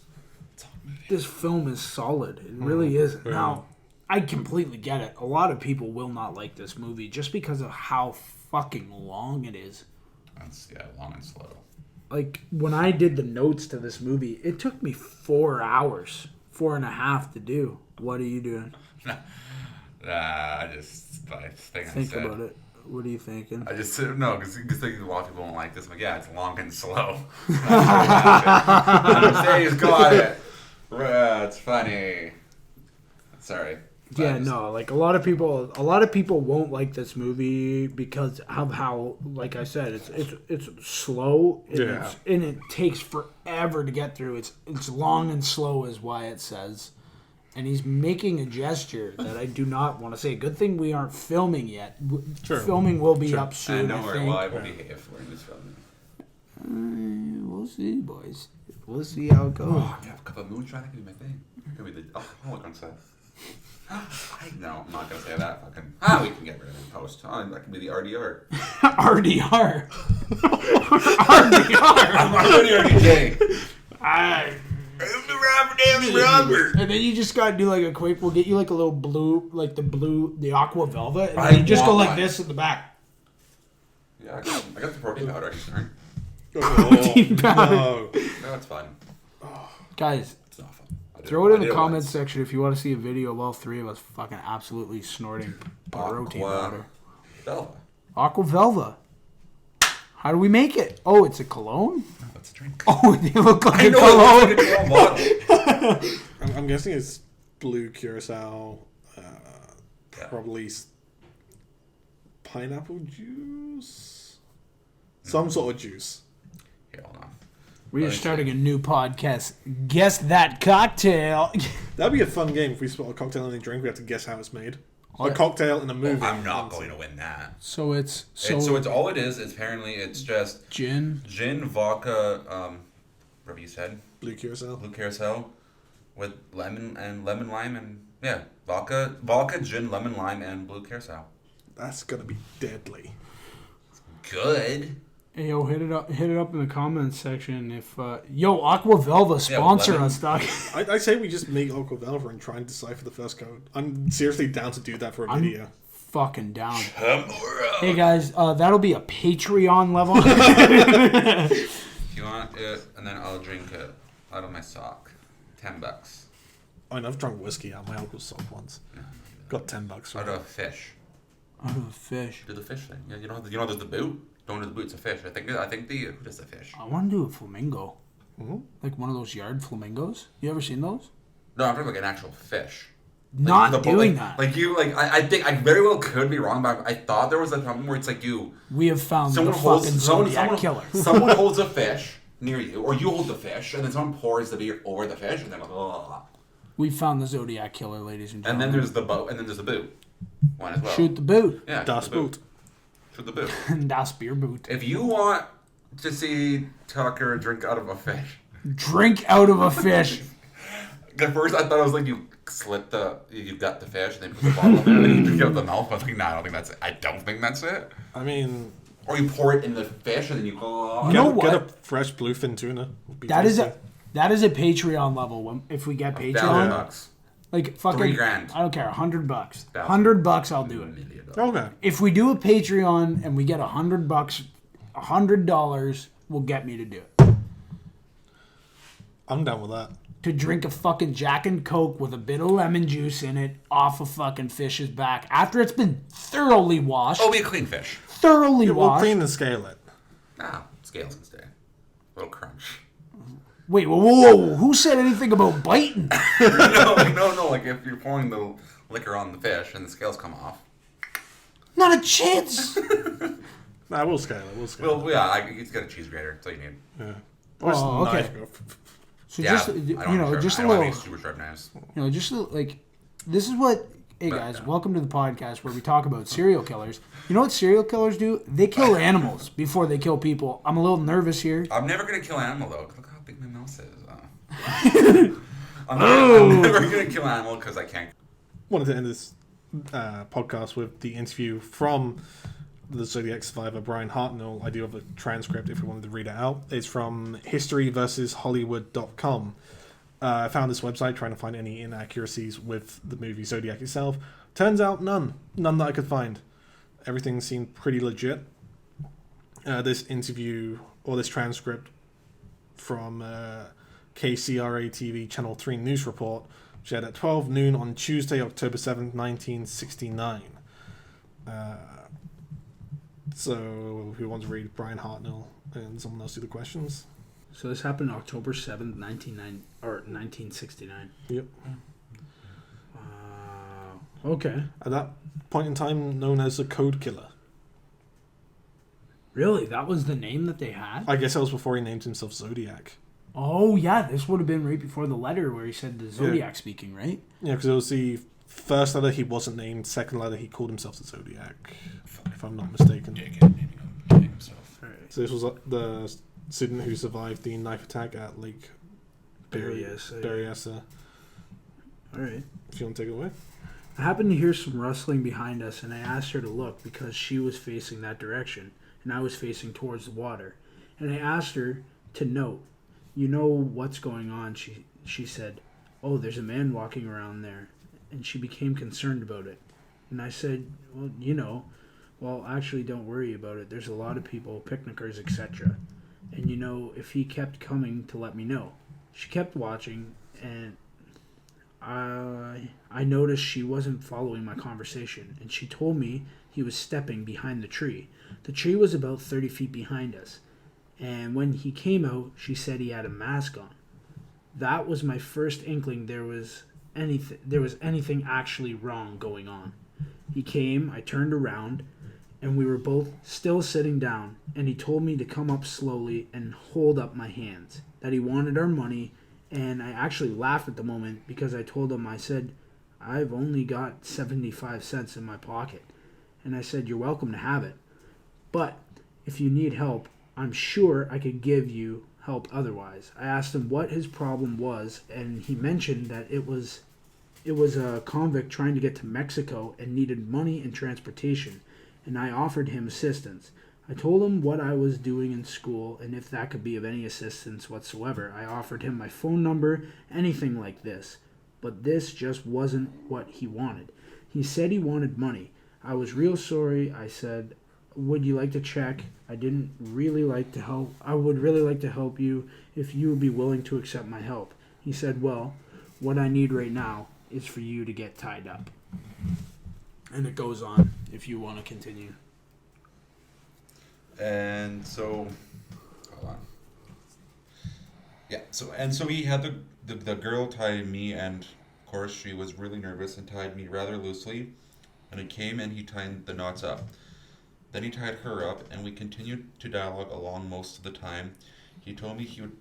this film is solid. It really is. Yeah. Now, I completely get it. A lot of people will not like this movie just because of how fucking long it is. Long and slow. Like, when I did the notes to this movie, it took me 4 hours, 4.5 to do. What are you doing? I think about it. What are you thinking? I just no, because a lot of people don't like this. I'm like, yeah, it's long and slow. I'm saying he's got it. It's funny. Sorry. Yeah, no, like a lot of people won't like this movie because of how, like I said, it's slow and, and it takes forever to get through. It's long and slow, is why it says, and he's making a gesture that I do not want to say. Good thing we aren't filming yet. Sure. Filming will be up soon. I know where I will behave when it's filming. We'll see, boys. We'll see how it goes. Oh, I have a cup of moonshine. That could be my thing. Could be the. I'll look on set. No, I'm not gonna say that. We can get rid of it in post. That could be the RDR. RDR. I'm already RDJ. And then you just gotta do like a quick. We'll get you like a little blue, like the aqua velvet, and then you just go like this at the back. Yeah, I got the protein powder. Sorry. Protein powder. No, it's fun. Guys, it's not fun. Throw it in the comments section if you want to see a video of all three of us fucking absolutely snorting protein powder. Velva. Aqua Velva. How do we make it? Oh, it's a cologne? No, it's a drink. Oh, they look like a cologne. I'm guessing it's blue curacao, probably pineapple juice, some sort of juice. Here, hold on. We are starting a new podcast. Guess that cocktail. That'd be a fun game if we spot a cocktail and a drink. We have to guess how it's made. A cocktail in a movie. I'm not going to win that. So it's all it is. Apparently, it's just gin, vodka, whatever you said, blue curacao, with lemon lime, and vodka, gin, lemon lime, and blue curacao. That's gonna be deadly. Good. Hey, yo, hit it up in the comments section if Aqua Velva sponsor us, doc. I say we just make Aqua Velva and try and decipher the first code. I'm seriously down to do that for a video. Fucking down. Tomorrow. Hey guys, that'll be a Patreon level. If you want it, and then I'll drink it out of my sock. $10. I know I've drunk whiskey out of my uncle's sock once. Yeah. Got $10. Out of a fish. Out of a fish. Do the fish thing. Yeah, you know there's the boot. Don't do the boot. It's a fish. I think who does the fish? I want to do a flamingo. Mm-hmm. Like one of those yard flamingos. You ever seen those? No, I'm talking like an actual fish. Not doing that. I think I very well could be wrong, but I thought there was a problem where it's like you. We have found the fucking Zodiac Killer. Someone holds a fish near you, or you hold the fish, and then someone pours the beer over the fish, and then we found the Zodiac Killer, ladies and gentlemen. And then there's the boat, and then there's the boot one as well. Shoot the boot. Yeah, Das Boot. Shoot the boot. Das Beer Boot. If you want to see Tucker drink out of a fish. Drink out of a fish. At first, I thought it was like you got the fish, and then put the bottle in there, and then you drink it out of the mouth. I was like, nah, I don't think that's it. I don't think that's it. I mean... Or you pour it in the fish, and then you go... You know what? Get a fresh bluefin tuna. That is a Patreon level. If we get Patreon... $1,000. Like, fucking... $3,000. I don't care. $100. $100, I'll do it. Okay. If we do a Patreon and we get $100, $100 will get me to do it. I'm down with that. To drink a fucking Jack and Coke with a bit of lemon juice in it off a fucking fish's back after it's been thoroughly washed. Oh, be a clean fish. Thoroughly We'll washed. clean and scale it. Ah, scales can stay. A little crunch. Wait, whoa. Who said anything about biting? No. Like if you're pouring the liquor on the fish and the scales come off. Not a chance. Nah, we'll scale it. Well, yeah, it's got a cheese grater. That's all you need. Yeah. Oh, okay. So Yeah, just I don't just a have little, any super sharp knives. just like this is what Hey guys, welcome to the podcast where we talk about serial killers. You know what serial killers do? They kill animals before they kill people. I'm a little nervous here. I'm never going to kill an animal, though. Look how big my mouth is. I'm never going to kill an animal because I can't. Wanted to end this podcast with the interview from the Zodiac survivor, Brian Hartnell. I do have a transcript if you wanted to read it out. It's from historyversushollywood.com. I found this website trying to find any inaccuracies with the movie Zodiac itself. Turns out none that I could find. Everything seemed pretty legit. This interview, or this transcript from KCRA TV Channel 3 News Report, shared at 12 noon on Tuesday, October 7th, 1969. So, who wants to read Brian Hartnell and someone else do the questions? So this happened October 7th, 1969. Yep. Okay. At that point in time, known as the Code Killer. Really? That was the name that they had? I guess that was before he named himself Zodiac. Oh, yeah. This would have been right before the letter where he said the Zodiac speaking, right? Yeah, because it was the first letter he wasn't named, second letter he called himself the Zodiac, if I'm not mistaken. Himself. Right. So this was the student who survived the knife attack at Lake Berryessa. Alright. If you want to take it away. I happened to hear some rustling behind us, and I asked her to look because she was facing that direction, and I was facing towards the water. And I asked her to note, "You know what's going on?" She said, "Oh, there's a man walking around there." And she became concerned about it. And I said, "Well, actually, don't worry about it. There's a lot of people, picnickers, etc. And if he kept coming to let me know." She kept watching, and I noticed she wasn't following my conversation, and she told me he was stepping behind the tree. The tree was about 30 feet behind us, and when he came out, she said he had a mask on. That was my first inkling there was anything actually wrong going on. He came, I turned around, and we were both still sitting down, and he told me to come up slowly and hold up my hands, that he wanted our money, and I actually laughed at the moment because I told him, I said, "I've only got 75 cents in my pocket." And I said, "You're welcome to have it. But if you need help, I'm sure I could give you help otherwise." I asked him what his problem was, and he mentioned that it was a convict trying to get to Mexico and needed money and transportation, and I offered him assistance. I told him what I was doing in school, and if that could be of any assistance whatsoever. I offered him my phone number, anything like this. But this just wasn't what he wanted. He said he wanted money. I was real sorry. I said, "Would you like to check? I would really like to help you if you would be willing to accept my help." He said, "Well, what I need right now is for you to get tied up." And it goes on if you want to continue. And so, hold on. Yeah. So he had the girl tie me, and of course she was really nervous and tied me rather loosely. And he came and he tied the knots up. Then he tied her up, and we continued to dialogue along most of the time. He told me to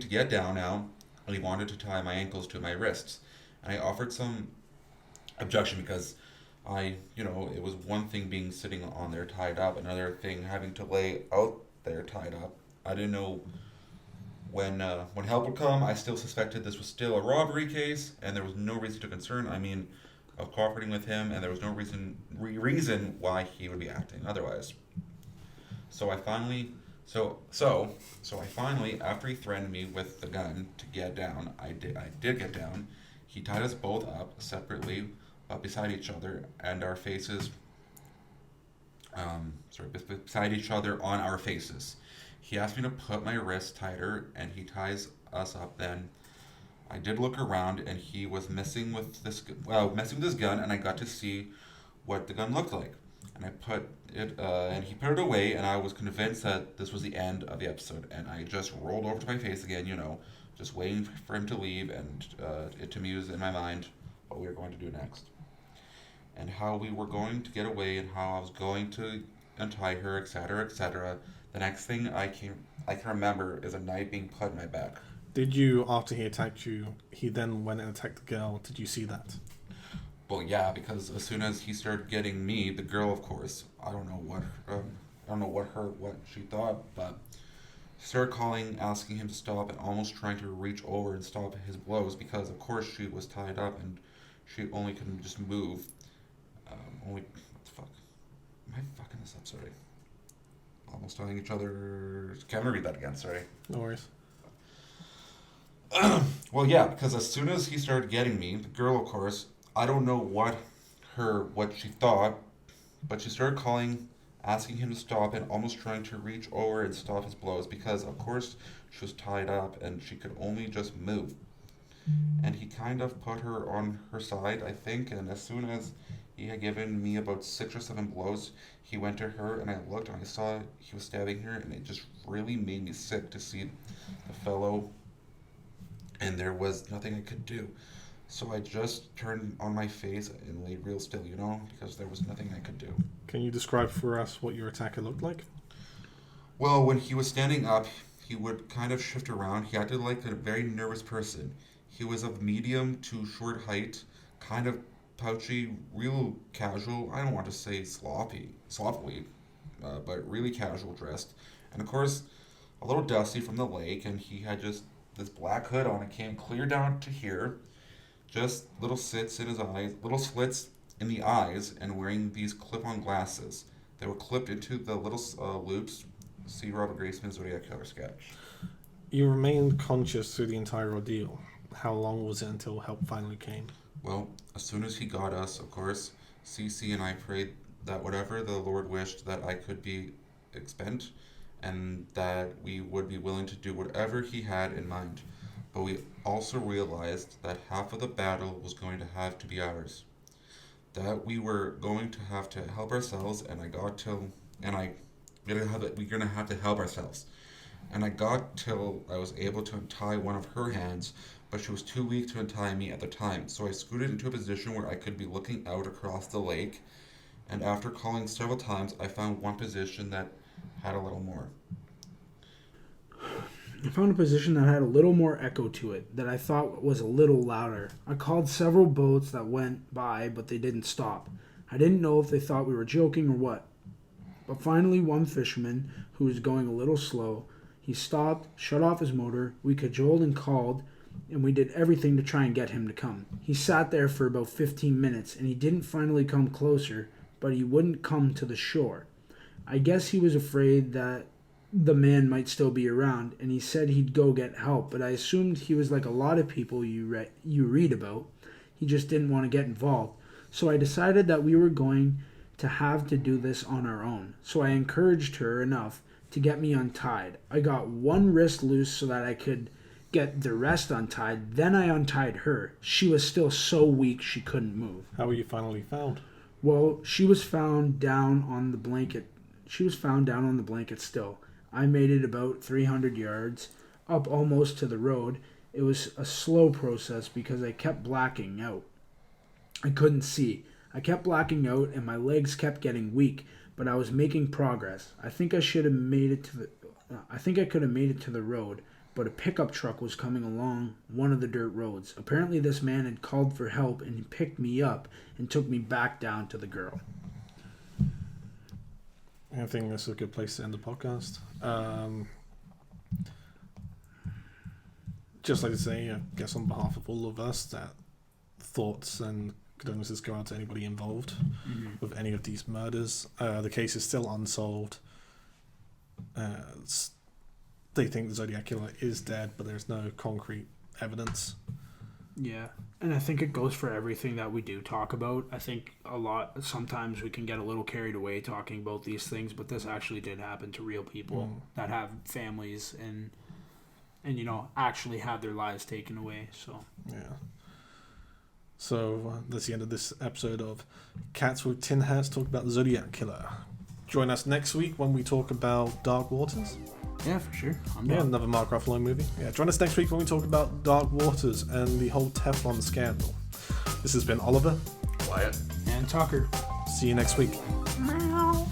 get down now, and he wanted to tie my ankles to my wrists. And I offered some objection because it was one thing being sitting on there tied up, another thing having to lay out there tied up. I didn't know when help would come. I still suspected this was still a robbery case, and there was no reason to concern. Of cooperating with him, and there was no reason why he would be acting otherwise. So I finally, after he threatened me with the gun to get down, I did get down. He tied us both up separately, beside each other, and our faces. Beside each other on our faces. He asked me to put my wrist tighter, and he ties us up. Then I did look around, and he was messing with his gun, and I got to see what the gun looked like. And I put it, and he put it away, and I was convinced that this was the end of the episode. And I just rolled over to my face again, just waiting for him to leave, and it to muse in my mind what we were going to do next, and how we were going to get away, and how I was going to untie her, etc., etc. The next thing I can remember is a knife being put in my back. Did you, after he attacked you, he then went and attacked the girl? Did you see that? Well, yeah, because as soon as he started getting me, the girl, of course, I don't know what she thought, but she started calling, asking him to stop, and almost trying to reach over and stop his blows because, of course, she was tied up and she only couldn't just move. What the fuck? Am I fucking this up? Sorry. Almost telling each other. Can I read that again? Sorry. No worries. Well, yeah, because as soon as he started getting me, the girl, of course, I don't know what she thought, but she started calling, asking him to stop, and almost trying to reach over and stop his blows because, of course, she was tied up and she could only just move. And he kind of put her on her side, I think, and as soon as he had given me about 6 or 7 blows, he went to her, and I looked, and I saw he was stabbing her, and it just really made me sick to see the fellow, and there was nothing I could do. So I just turned on my face and lay real still, because there was nothing I could do. Can you describe for us what your attacker looked like? Well, when he was standing up, he would kind of shift around. He acted like a very nervous person. He was of medium to short height, kind of pouchy, real casual. I don't want to say sloppily, but really casual dressed. And of course, a little dusty from the lake, and he had just this black hood on. It came clear down to here. Just little slits in his eyes, little slits in the eyes, and wearing these clip-on glasses. They were clipped into the little loops. See Robert Graceman's Zodiac Killer sketch. You remained conscious through the entire ordeal. How long was it until help finally came? Well, as soon as he got us, of course, Cece and I prayed that whatever the Lord wished that I could be expend, and that we would be willing to do whatever he had in mind. But we also realized that half of the battle was going to have to be ours. That we were going to have to help ourselves, we're gonna have to help ourselves. And I got till I was able to untie one of her hands, but she was too weak to untie me at the time. So I scooted into a position where I could be looking out across the lake, and after calling several times, I found one position that had a little more. I found a position that had a little more echo to it, that I thought was a little louder. I called several boats that went by, but they didn't stop. I didn't know if they thought we were joking or what. But finally, one fisherman, who was going a little slow, he stopped, shut off his motor, we cajoled and called, and we did everything to try and get him to come. He sat there for about 15 minutes, and he didn't finally come closer, but he wouldn't come to the shore. I guess he was afraid that the man might still be around, and he said he'd go get help, but I assumed he was like a lot of people you read about. He just didn't want to get involved. So I decided that we were going to have to do this on our own. So I encouraged her enough to get me untied. I got one wrist loose so that I could get the rest untied. Then I untied her. She was still so weak she couldn't move. How were you finally found? Well, she was found down on the blanket. Still. I made it about 300 yards, up almost to the road. It was a slow process because I kept blacking out. I couldn't see. I kept blacking out and my legs kept getting weak, but I was making progress. I think I could have made it to the road, but a pickup truck was coming along one of the dirt roads. Apparently this man had called for help and he picked me up and took me back down to the girl. I think this is a good place to end the podcast. Just like to say, I guess on behalf of all of us, that thoughts and condolences go out to anybody involved with any of these murders. The case is still unsolved. They think the Zodiac Killer is dead, but there's no concrete evidence. Yeah, and I think it goes for everything that we do talk about. I think sometimes we can get a little carried away talking about these things, but this actually did happen to real people that have families and actually had their lives taken away. So yeah. So that's the end of this episode of Cats with Tin Hats, talk about the Zodiac Killer. Join us next week when we talk about Dark Waters. Yeah, for sure. Another Mark Ruffalo movie. Yeah, join us next week when we talk about Dark Waters and the whole Teflon scandal. This has been Oliver, Wyatt, and Tucker. See you next week. Meow.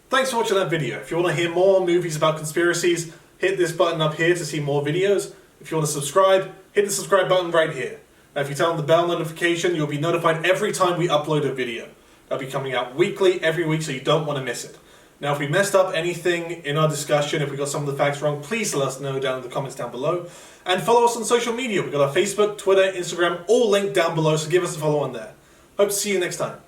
Thanks for watching that video. If you want to hear more movies about conspiracies, hit this button up here to see more videos. If you want to subscribe, hit the subscribe button right here. Now, if you turn on the bell notification, you'll be notified every time we upload a video. That'll be coming out weekly, every week, so you don't want to miss it. Now, if we messed up anything in our discussion, if we got some of the facts wrong, please let us know down in the comments down below. And follow us on social media. We've got our Facebook, Twitter, Instagram, all linked down below, so give us a follow on there. Hope to see you next time.